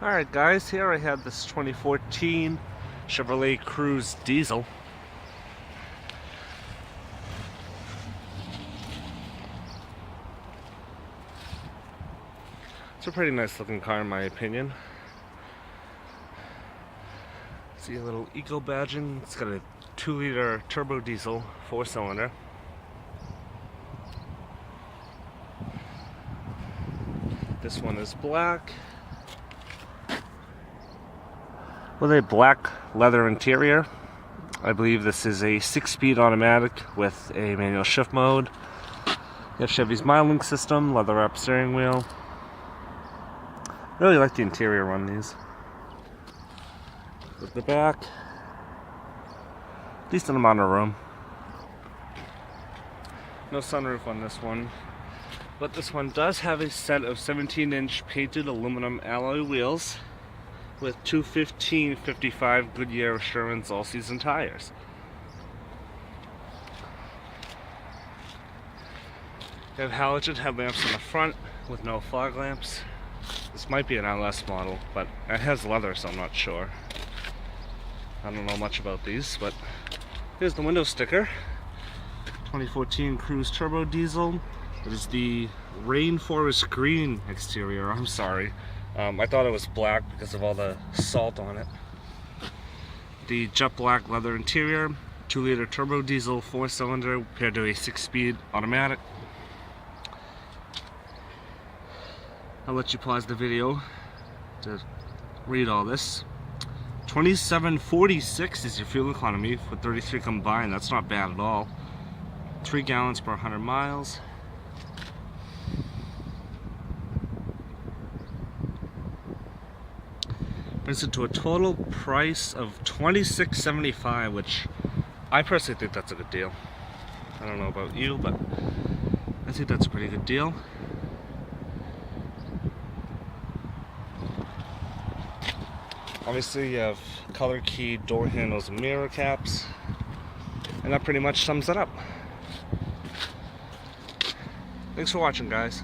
Alright guys, here I have this 2014 Chevrolet Cruze diesel. It's a pretty nice looking car in my opinion. See a little eco badging. It's got a 2-liter turbo diesel 4-cylinder. This one is black with a black leather interior. I believe this is a 6-speed automatic with a manual shift mode. You have Chevy's MyLink system, leather wrapped steering wheel. Really like the interior on these. With the back, decent amount of room. No sunroof on this one, but this one does have a set of 17-inch painted aluminum alloy wheels with 215/55 Goodyear Assurance all-season tires. You have halogen headlamps on the front with no fog lamps. This might be an LS model, but it has leather, so I'm not sure. I don't know much about these, but here's the window sticker. 2014 Cruze Turbo Diesel. It is the rainforest green exterior. I'm sorry. I thought it was black because of all the salt on it. The jet black leather interior, 2-liter turbo diesel 4-cylinder paired to a 6-speed automatic. I'll let you pause the video to read all this. 2746 is your fuel economy for 33 combined. That's not bad at all. 3 gallons per 100 miles. Brings it to a total price of $26.75, which I personally think that's a good deal. I don't know about you, but I think that's a pretty good deal. Obviously you have color key door handles and mirror caps, and that pretty much sums it up. Thanks for watching, guys.